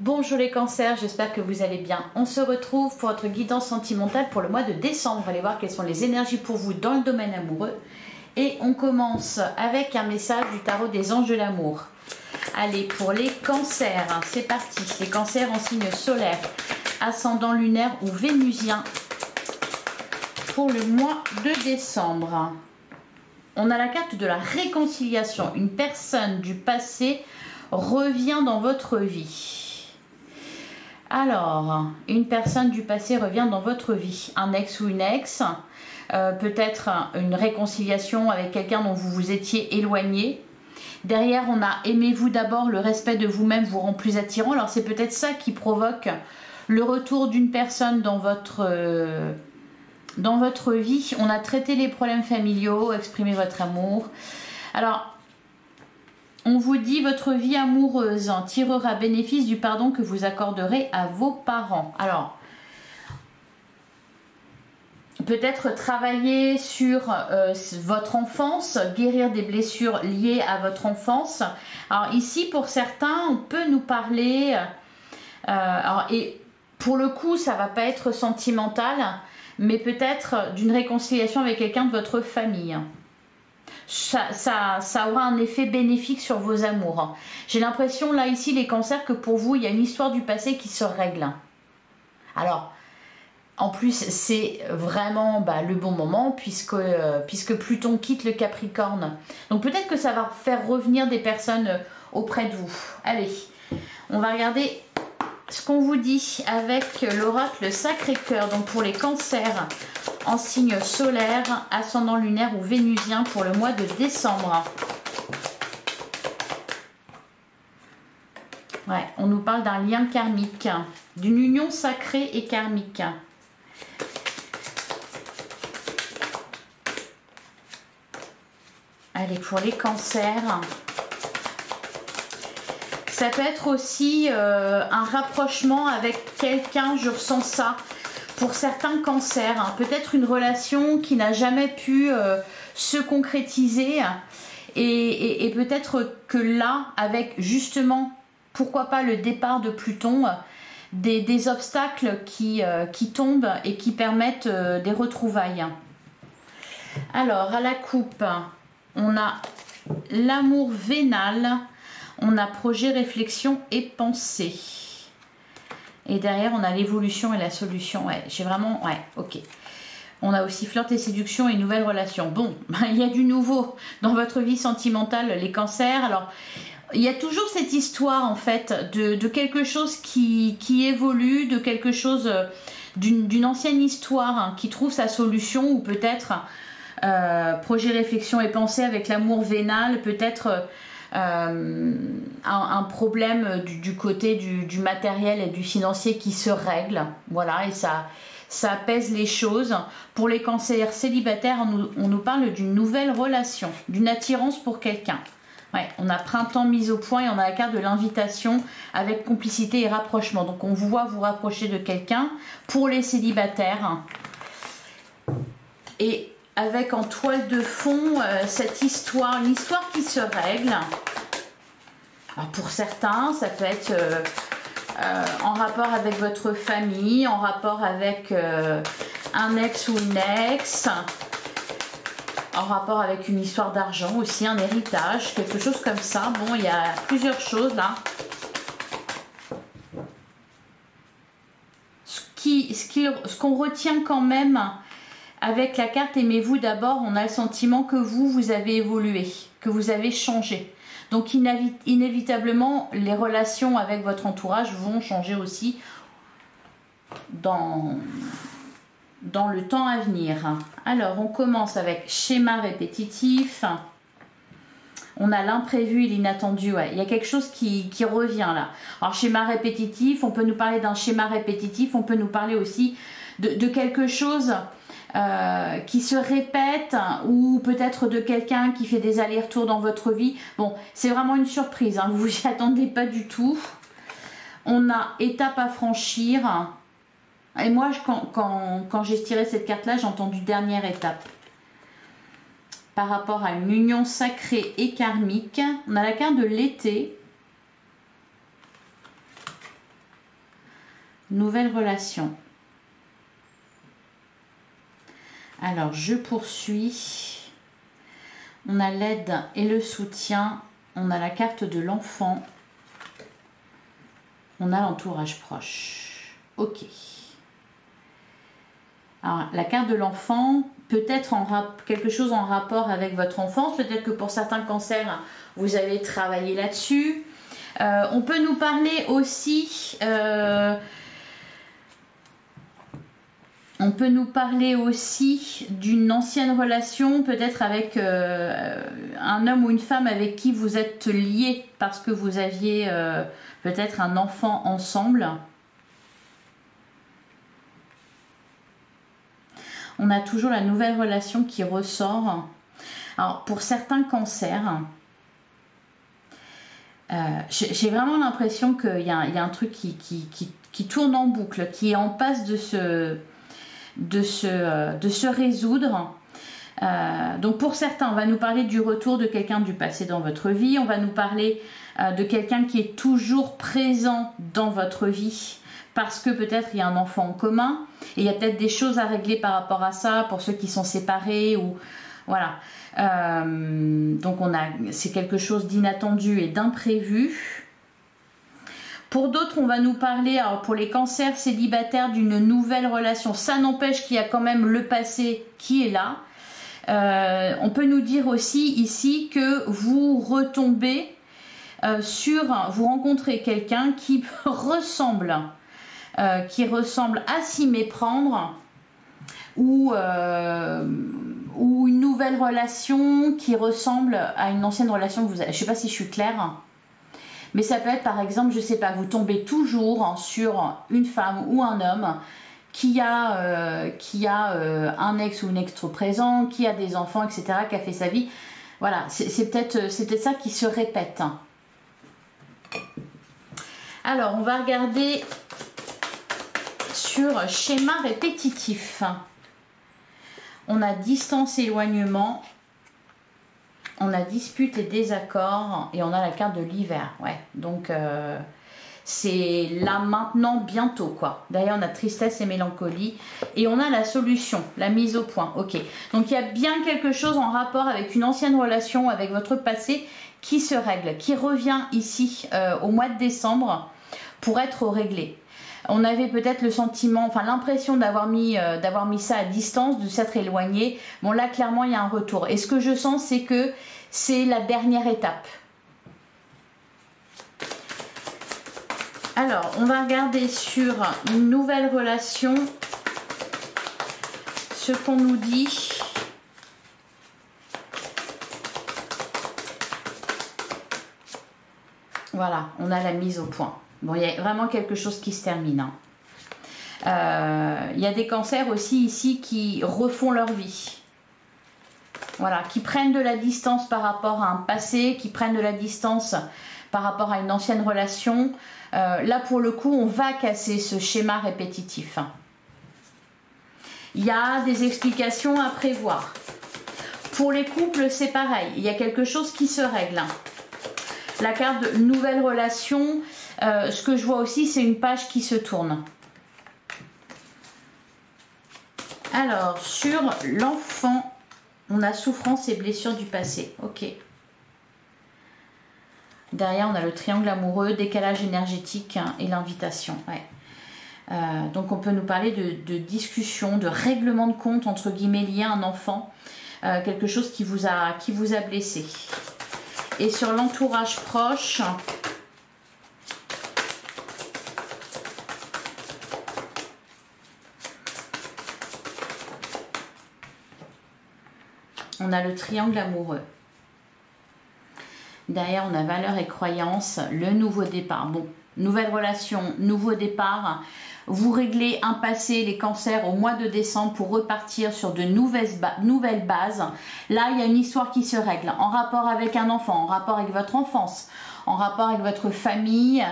Bonjour les cancers, j'espère que vous allez bien. On se retrouve pour votre guidance sentimentale pour le mois de décembre. On va aller voir quelles sont les énergies pour vous dans le domaine amoureux. Et on commence avec un message du tarot des anges de l'amour. Allez, pour les cancers, c'est parti. Les cancers en signe solaire, ascendant lunaire ou vénusien pour le mois de décembre. On a la carte de la réconciliation. Une personne du passé revient dans votre vie. Alors, une personne du passé revient dans votre vie. Un ex ou une ex, peut-être une réconciliation avec quelqu'un dont vous vous étiez éloigné. Derrière, on a aimez-vous d'abord, le respect de vous-même vous rend plus attirant. Alors, c'est peut-être ça qui provoque le retour d'une personne dans votre vie. On a traité les problèmes familiaux, exprimé votre amour. Alors, on vous dit votre vie amoureuse tirera bénéfice du pardon que vous accorderez à vos parents. Alors, peut-être travailler sur votre enfance, guérir des blessures liées à votre enfance. Alors ici, pour certains, on peut nous parler, et pour le coup, ça va pas être sentimental, mais peut-être d'une réconciliation avec quelqu'un de votre famille. Ça aura un effet bénéfique sur vos amours. J'ai l'impression, là, ici, les cancers, que pour vous, il y a une histoire du passé qui se règle. Alors, en plus, c'est vraiment le bon moment, puisque Pluton quitte le Capricorne. Donc, peut-être que ça va faire revenir des personnes auprès de vous. Allez, on va regarder ce qu'on vous dit avec l'oracle Sacré-Cœur. Donc, pour les cancers en signe solaire, ascendant lunaire ou vénusien pour le mois de décembre. Ouais, on nous parle d'un lien karmique, d'une union sacrée et karmique. Allez, pour les cancers, ça peut être aussi un rapprochement avec quelqu'un, je ressens ça. Pour certains cancers, hein, peut-être une relation qui n'a jamais pu se concrétiser et peut-être que là, avec justement, pourquoi pas le départ de Pluton, des obstacles qui tombent et qui permettent des retrouvailles. Alors, à la coupe, on a l'amour vénal, on a projet, réflexion et pensée. Et derrière, on a l'évolution et la solution. Ouais, j'ai vraiment... Ouais, ok. On a aussi flirt et séduction et nouvelles relations. Bon, il y a du nouveau dans votre vie sentimentale, les cancers. Alors, il y a toujours cette histoire, en fait, de quelque chose qui évolue, de quelque chose, d'une ancienne histoire hein, qui trouve sa solution, ou peut-être projet, réflexion et pensée avec l'amour vénal, peut-être... un problème du côté du matériel et du financier qui se règle, voilà, et ça apaise les choses. Pour les cancers célibataires, on nous parle d'une nouvelle relation, d'une attirance pour quelqu'un. Ouais, on a printemps mis au point et on a la carte de l'invitation avec complicité et rapprochement. Donc on vous voit vous rapprocher de quelqu'un. Pour les célibataires, et avec en toile de fond cette histoire, une histoire qui se règle. Alors pour certains, ça peut être en rapport avec votre famille, en rapport avec un ex ou une ex, en rapport avec une histoire d'argent aussi, un héritage, quelque chose comme ça. Bon, il y a plusieurs choses là. Ce qu'on retient quand même... Avec la carte aimez-vous d'abord, on a le sentiment que vous avez évolué, que vous avez changé. Donc inévitablement, les relations avec votre entourage vont changer aussi dans le temps à venir. Alors, on commence avec schéma répétitif. On a l'imprévu et l'inattendu. Ouais. Il y a quelque chose qui revient là. Alors, schéma répétitif, on peut nous parler d'un schéma répétitif, on peut nous parler aussi de quelque chose... qui se répète, ou peut-être de quelqu'un qui fait des allers-retours dans votre vie. Bon, c'est vraiment une surprise, hein, vous vous y attendez pas du tout. On a étape à franchir. Et moi, quand j'ai tiré cette carte-là, j'ai entendu dernière étape. Par rapport à une union sacrée et karmique, on a la carte de l'été. Nouvelle relation. Alors, je poursuis. On a l'aide et le soutien. On a la carte de l'enfant. On a l'entourage proche. Ok. Alors, la carte de l'enfant, peut-être quelque chose en rapport avec votre enfance. Peut-être que pour certains cancers, vous avez travaillé là-dessus. On peut nous parler aussi... d'une ancienne relation, peut-être avec un homme ou une femme avec qui vous êtes liés parce que vous aviez peut-être un enfant ensemble. On a toujours la nouvelle relation qui ressort. Alors, pour certains cancers, j'ai vraiment l'impression qu'il y a un truc qui tourne en boucle, qui est en passe de se résoudre. Donc pour certains, on va nous parler du retour de quelqu'un du passé dans votre vie. On va nous parler de quelqu'un qui est toujours présent dans votre vie parce que peut-être il y a un enfant en commun et il y a peut-être des choses à régler par rapport à ça pour ceux qui sont séparés ou voilà. Donc c'est quelque chose d'inattendu et d'imprévu. Pour d'autres, on va nous parler, alors pour les cancers célibataires, d'une nouvelle relation. Ça n'empêche qu'il y a quand même le passé qui est là. On peut nous dire aussi ici que vous retombez vous rencontrez quelqu'un qui ressemble à s'y méprendre ou une nouvelle relation qui ressemble à une ancienne relation que vous avez. Je ne sais pas si je suis claire. Mais ça peut être par exemple, je ne sais pas, vous tombez toujours sur une femme ou un homme qui a un ex ou une ex trop présent, qui a des enfants, etc., qui a fait sa vie. Voilà, c'est peut-être ça qui se répète. Alors, on va regarder sur schéma répétitif. On a distance, éloignement. On a dispute et désaccord et on a la carte de l'hiver. Ouais, donc c'est là maintenant, bientôt quoi. Derrière on a tristesse et mélancolie et on a la solution, la mise au point. Ok, donc il y a bien quelque chose en rapport avec une ancienne relation, avec votre passé qui se règle, qui revient ici au mois de décembre pour être réglé. On avait peut-être le sentiment, enfin l'impression d'avoir mis ça à distance, de s'être éloigné. Bon là clairement il y a un retour. Et ce que je sens c'est que c'est la dernière étape. Alors on va regarder sur une nouvelle relation ce qu'on nous dit. Voilà, on a la mise au point. Bon, il y a vraiment quelque chose qui se termine. Il y a des cancers aussi ici qui refont leur vie. Voilà, qui prennent de la distance par rapport à un passé, qui prennent de la distance par rapport à une ancienne relation. Là, pour le coup, on va casser ce schéma répétitif. Il y a des explications à prévoir. Pour les couples, c'est pareil. Il y a quelque chose qui se règle. La carte de nouvelle relation... ce que je vois aussi, c'est une page qui se tourne. Alors, sur l'enfant, on a souffrance et blessures du passé. Ok. Derrière, on a le triangle amoureux, décalage énergétique hein, et l'invitation. Ouais. Donc, on peut nous parler de discussion, de règlement de compte, entre guillemets, lié à un enfant. Quelque chose qui vous a blessé. Et sur l'entourage proche... on a le triangle amoureux. Derrière, on a valeurs et croyances, le nouveau départ. Bon, nouvelle relation, nouveau départ. Vous réglez un passé, les cancers, au mois de décembre pour repartir sur de nouvelles bases. Là, il y a une histoire qui se règle en rapport avec un enfant, en rapport avec votre enfance, en rapport avec votre famille,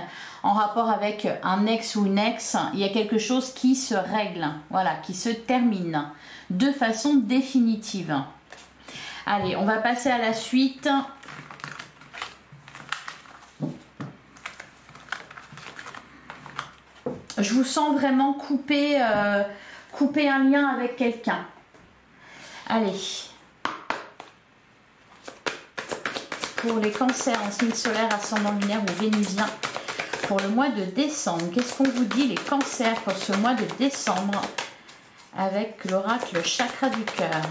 en rapport avec un ex ou une ex. Il y a quelque chose qui se règle, voilà, qui se termine de façon définitive. Allez, on va passer à la suite. Je vous sens vraiment couper, couper un lien avec quelqu'un. Allez. Pour les cancers en signe solaire, ascendant lunaire ou vénusien, pour le mois de décembre, qu'est-ce qu'on vous dit les cancers pour ce mois de décembre avec l'oracle chakra du cœur?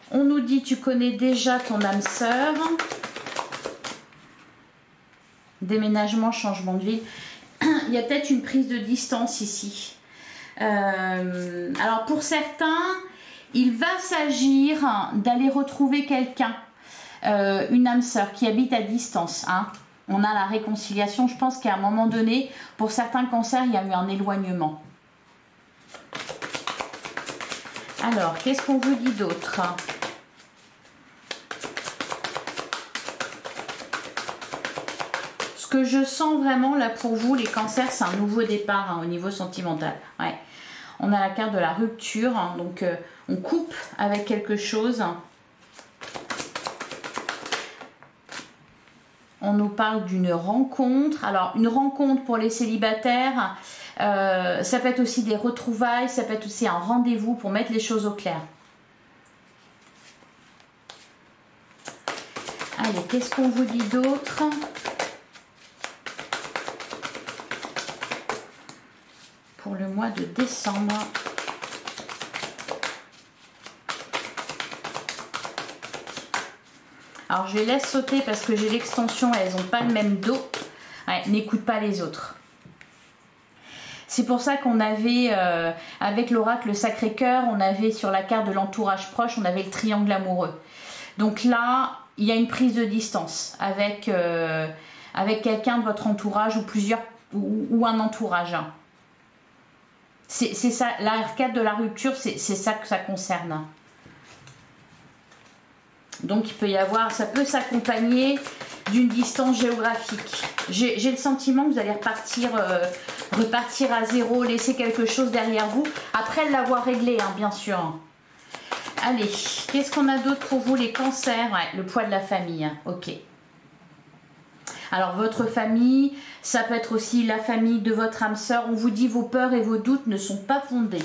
On nous dit tu connais déjà ton âme sœur. Déménagement, changement de ville. Il y a peut-être une prise de distance ici. Alors pour certains, il va s'agir d'aller retrouver quelqu'un, une âme sœur qui habite à distance. Hein. On a la réconciliation. Je pense qu'à un moment donné, pour certains cancers, il y a eu un éloignement. Alors, qu'est-ce qu'on vous dit d'autre? Ce que je sens vraiment là pour vous, les cancers, c'est un nouveau départ hein, au niveau sentimental. Ouais. On a la carte de la rupture, hein, donc on coupe avec quelque chose. On nous parle d'une rencontre. Alors, une rencontre pour les célibataires, ça peut être aussi des retrouvailles, ça peut être aussi un rendez-vous pour mettre les choses au clair. Allez, qu'est-ce qu'on vous dit d'autre ? Pour le mois de décembre. Alors je les laisse sauter parce que j'ai l'extension, elles n'ont pas le même dos. Ouais, n'écoute pas les autres. C'est pour ça qu'on avait, avec l'oracle Sacré-Cœur, on avait sur la carte de l'entourage proche, on avait le triangle amoureux. Donc là, il y a une prise de distance avec, avec quelqu'un de votre entourage ou plusieurs, ou un entourage. C'est ça, l'arcade de la rupture, c'est ça que ça concerne. Donc il peut y avoir, ça peut s'accompagner d'une distance géographique. J'ai le sentiment que vous allez repartir à zéro, laisser quelque chose derrière vous, après l'avoir réglé, hein, bien sûr. Allez, qu'est-ce qu'on a d'autre pour vous les cancers? Ouais, le poids de la famille, hein. Ok. Alors votre famille, ça peut être aussi la famille de votre âme sœur. On vous dit vos peurs et vos doutes ne sont pas fondés.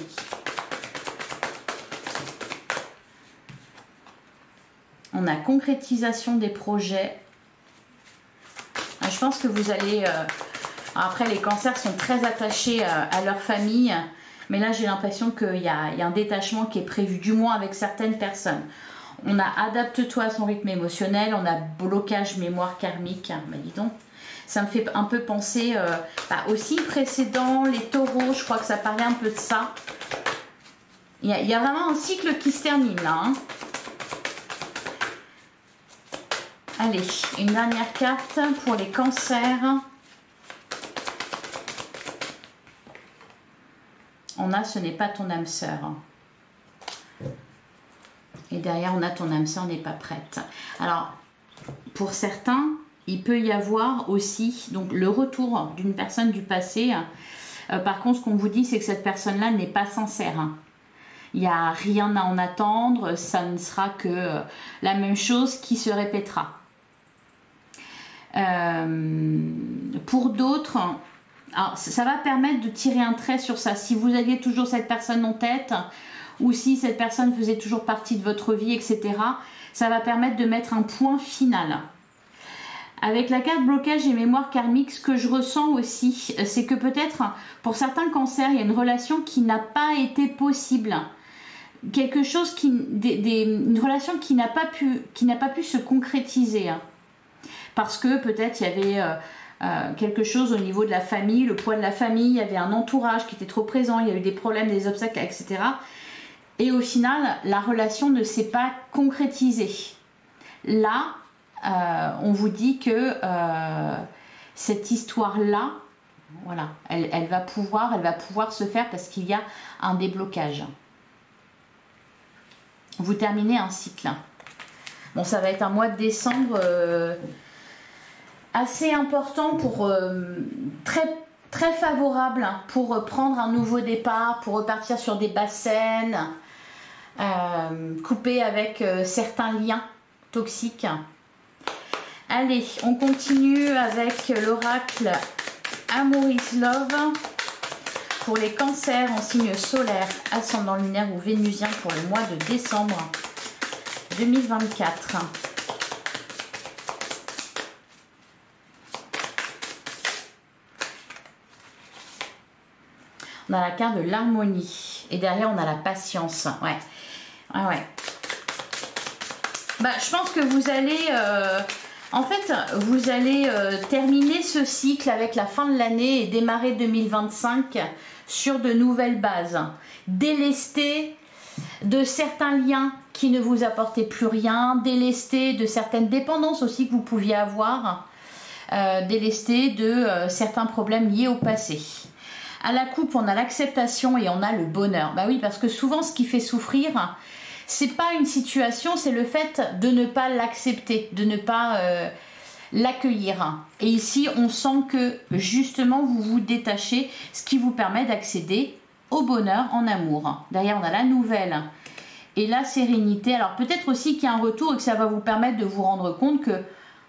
On a concrétisation des projets. Je pense que vous allez... après, les cancers sont très attachés à leur famille. Mais là, j'ai l'impression qu'il y a un détachement qui est prévu, du moins avec certaines personnes. On a adapte-toi à son rythme émotionnel. On a blocage mémoire karmique. Bah, dis donc, ça me fait un peu penser aussi précédent, les taureaux. Je crois que ça parlait un peu de ça. Il y a vraiment un cycle qui se termine là. Hein. Allez, une dernière carte pour les cancers. On a ce n'est pas ton âme sœur. Et derrière, on a ton âme sœur n'est pas prête. Alors, pour certains, il peut y avoir aussi donc, le retour d'une personne du passé. Par contre, ce qu'on vous dit, c'est que cette personne-là n'est pas sincère. Il n'y a rien à en attendre. Ça ne sera que la même chose qui se répétera. Pour d'autres, ça va permettre de tirer un trait sur ça. Si vous aviez toujours cette personne en tête, ou si cette personne faisait toujours partie de votre vie, etc., ça va permettre de mettre un point final. Avec la carte blocage et mémoire karmique, ce que je ressens aussi, c'est que peut-être pour certains cancers, il y a une relation qui n'a pas été possible. Quelque chose une relation qui n'a pas pu se concrétiser. Parce que peut-être il y avait quelque chose au niveau de la famille, le poids de la famille, il y avait un entourage qui était trop présent, il y a eu des problèmes, des obstacles, etc. Et au final, la relation ne s'est pas concrétisée. Là, on vous dit que cette histoire-là, voilà, elle va pouvoir se faire parce qu'il y a un déblocage. Vous terminez un cycle. Bon, ça va être un mois de décembre assez important pour très favorable pour prendre un nouveau départ, pour repartir sur des basses scènes, couper avec certains liens toxiques. Allez, on continue avec l'oracle Amour is Love pour les cancers en signe solaire, ascendant lunaire ou vénusien pour le mois de décembre 2024. On a la carte de l'harmonie et derrière on a la patience. Ouais. Bah, je pense que vous allez... en fait, vous allez terminer ce cycle avec la fin de l'année et démarrer 2025 sur de nouvelles bases. Délester de certains liens qui ne vous apportaient plus rien, délester de certaines dépendances aussi que vous pouviez avoir, délester de certains problèmes liés au passé. À la coupe, on a l'acceptation et on a le bonheur. Bah oui, parce que souvent, ce qui fait souffrir, c'est pas une situation, c'est le fait de ne pas l'accepter, de ne pas l'accueillir. Et ici, on sent que justement, vous vous détachez, ce qui vous permet d'accéder au bonheur en amour. Derrière, on a la nouvelle et la sérénité. Alors peut-être aussi qu'il y a un retour et que ça va vous permettre de vous rendre compte que,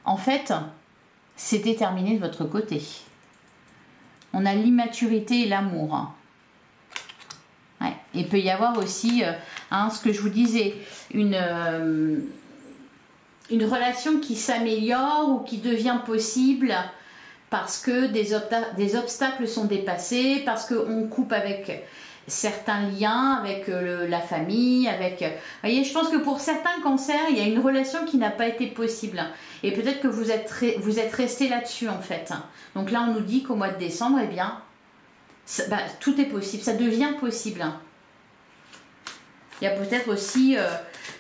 en fait, c'était terminé de votre côté. On a l'immaturité et l'amour. Ouais. Et il peut y avoir aussi, ce que je vous disais, une relation qui s'améliore ou qui devient possible parce que des obstacles sont dépassés, parce qu'on coupe avec certains liens, avec la famille, avec... Vous voyez, je pense que pour certains cancers, il y a une relation qui n'a pas été possible. Et peut-être que vous êtes resté là-dessus, en fait. Donc là, on nous dit qu'au mois de décembre, eh bien, tout est possible, ça devient possible. Il y a peut-être aussi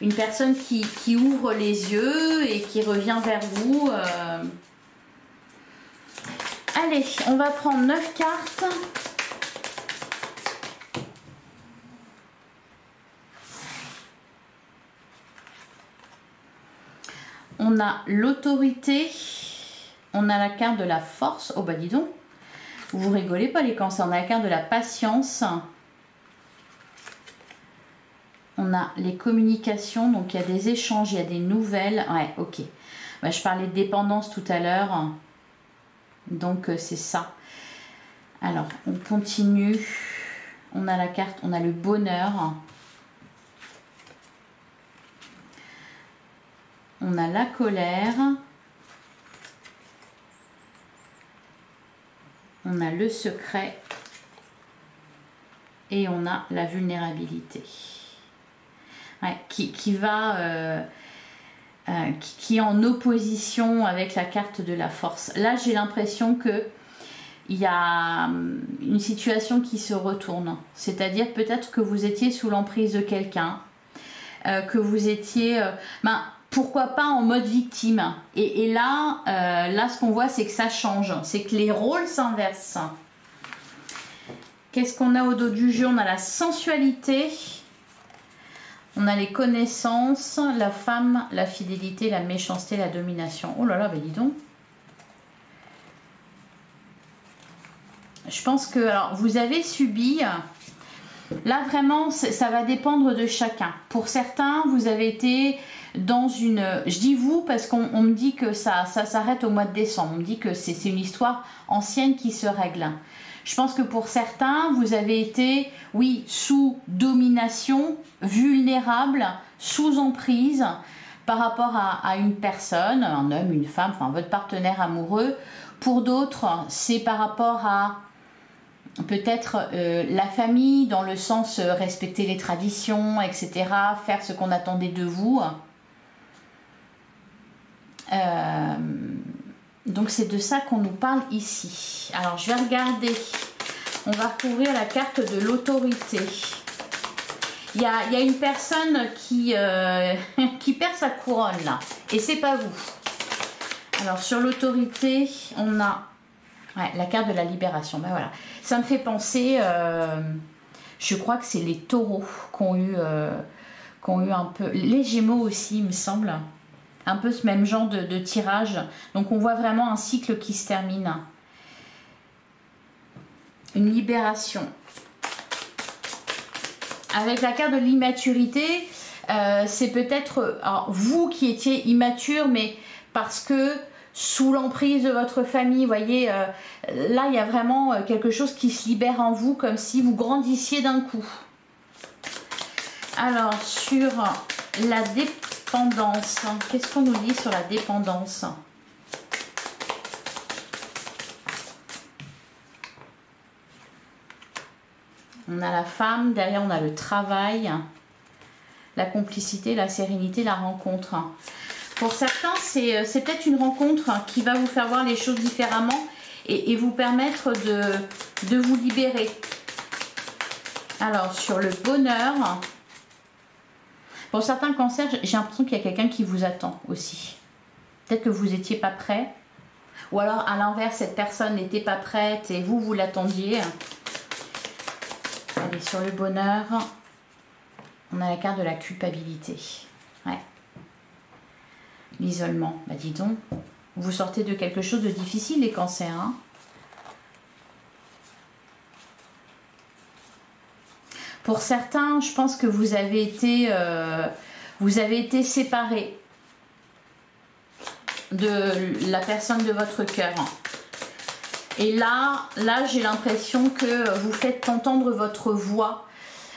une personne qui ouvre les yeux et qui revient vers vous. Allez, on va prendre 9 cartes. On a l'autorité, on a la carte de la force. Oh bah dis donc, vous rigolez pas les cancers. On a la carte de la patience. On a les communications, donc il y a des échanges, il y a des nouvelles. Ouais, ok. Bah, je parlais de dépendance tout à l'heure. Donc c'est ça. Alors, on continue. On a la carte, on a le bonheur. On a la colère. On a le secret. Et on a la vulnérabilité. Ouais, qui est en opposition avec la carte de la force. Là, j'ai l'impression que il y a une situation qui se retourne. C'est-à-dire peut-être que vous étiez sous l'emprise de quelqu'un, que vous étiez... pourquoi pas en mode victime. Et là, ce qu'on voit, c'est que ça change. C'est que les rôles s'inversent. Qu'est-ce qu'on a au dos du jeu? On a la sensualité. On a les connaissances, la femme, la fidélité, la méchanceté, la domination. Oh là là, ben dis donc. Je pense que alors, vous avez subi... Là, vraiment, ça va dépendre de chacun. Pour certains, vous avez été dans une... Je dis vous parce qu'on me dit que ça s'arrête au mois de décembre. On me dit que c'est une histoire ancienne qui se règle. Je pense que pour certains, vous avez été, oui, sous domination, vulnérable, sous emprise par rapport à une personne, un homme, une femme, enfin votre partenaire amoureux. Pour d'autres, c'est par rapport à peut-être la famille, dans le sens respecter les traditions, etc., faire ce qu'on attendait de vous. Donc c'est de ça qu'on nous parle ici. Alors je vais regarder, on va recouvrir la carte de l'autorité. Il y a une personne qui perd sa couronne là, et c'est pas vous. Alors sur l'autorité, on a la carte de la libération. Ben voilà, ça me fait penser, je crois que c'est les taureaux qui ont eu un peu, les gémeaux aussi il me semble. Un peu ce même genre de tirage. Donc on voit vraiment un cycle qui se termine. Une libération. Avec la carte de l'immaturité, c'est peut-être vous qui étiez immature, mais parce que sous l'emprise de votre famille, vous voyez, là il y a vraiment quelque chose qui se libère en vous, comme si vous grandissiez d'un coup. Alors, sur la dépendance, qu'est-ce qu'on nous dit sur la dépendance? On a la femme, derrière on a le travail, la complicité, la sérénité, la rencontre. Pour certains, c'est peut-être une rencontre qui va vous faire voir les choses différemment et vous permettre de vous libérer. Alors, sur le bonheur, pour certains cancers, j'ai l'impression qu'il y a quelqu'un qui vous attend aussi. Peut-être que vous n'étiez pas prêt. Ou alors, à l'inverse, cette personne n'était pas prête et vous l'attendiez. Allez, sur le bonheur, on a la carte de la culpabilité. Ouais. L'isolement. Bah dis donc, vous sortez de quelque chose de difficile, les cancers. Hein. Pour certains, je pense que vous avez été séparés de la personne de votre cœur. Et là j'ai l'impression que vous faites entendre votre voix,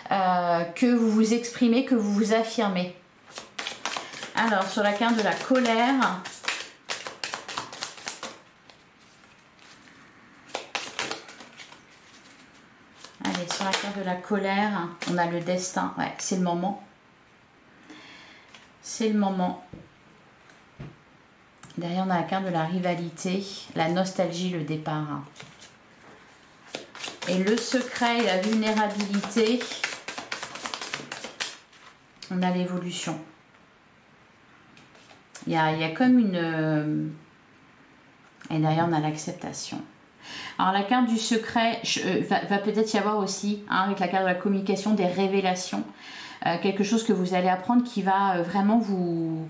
que vous vous exprimez, que vous vous affirmez. Alors, sur la carte de la colère, allez, sur la carte de la colère, on a le destin. Ouais, c'est le moment. C'est le moment. Derrière, on a la carte de la rivalité, la nostalgie, le départ. Et le secret et la vulnérabilité, on a l'évolution. Il y a comme une... Et derrière, on a l'acceptation. Alors, la carte du secret, va peut-être y avoir aussi, hein, avec la carte de la communication, des révélations. Quelque chose que vous allez apprendre qui va vraiment vous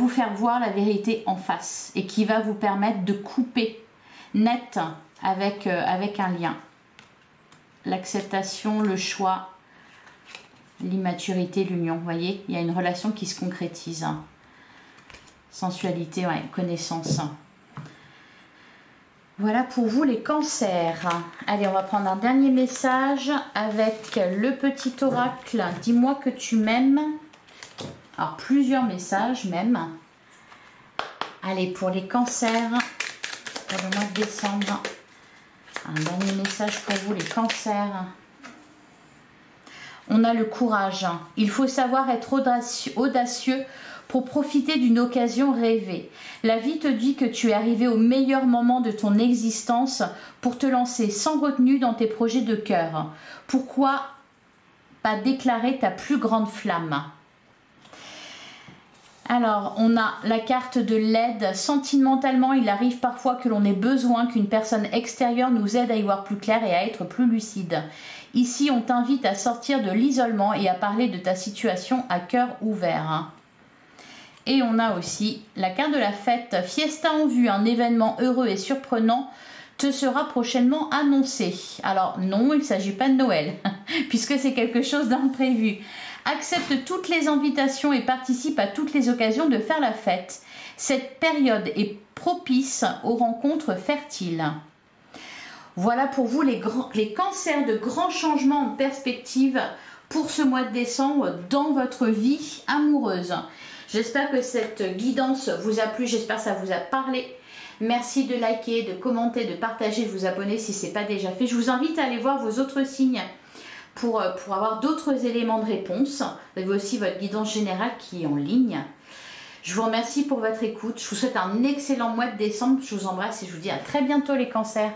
faire voir la vérité en face. Et qui va vous permettre de couper net avec un lien. L'acceptation, le choix, l'immaturité, l'union. Vous voyez, il y a une relation qui se concrétise. Sensualité, ouais, connaissance. Voilà pour vous les cancers. Allez, on va prendre un dernier message avec le petit oracle. Dis-moi que tu m'aimes. Alors, plusieurs messages même. Allez, pour les cancers, pour le mois de décembre. Un dernier message pour vous les cancers. On a le courage. Il faut savoir être audacieux pour profiter d'une occasion rêvée. La vie te dit que tu es arrivé au meilleur moment de ton existence pour te lancer sans retenue dans tes projets de cœur. Pourquoi pas déclarer ta plus grande flamme? Alors, on a la carte de l'aide. Sentimentalement, il arrive parfois que l'on ait besoin qu'une personne extérieure nous aide à y voir plus clair et à être plus lucide. Ici, on t'invite à sortir de l'isolement et à parler de ta situation à cœur ouvert. Et on a aussi la carte de la fête. Fiesta en vue, un événement heureux et surprenant te sera prochainement annoncé. Alors non, il ne s'agit pas de Noël, puisque c'est quelque chose d'imprévu. Accepte toutes les invitations et participe à toutes les occasions de faire la fête. Cette période est propice aux rencontres fertiles. Voilà pour vous les cancers de grands changements en perspective pour ce mois de décembre dans votre vie amoureuse. J'espère que cette guidance vous a plu, j'espère que ça vous a parlé. Merci de liker, de commenter, de partager, de vous abonner si ce n'est pas déjà fait. Je vous invite à aller voir vos autres signes pour avoir d'autres éléments de réponse. Vous avez aussi votre guidance générale qui est en ligne. Je vous remercie pour votre écoute. Je vous souhaite un excellent mois de décembre. Je vous embrasse et je vous dis à très bientôt les cancers.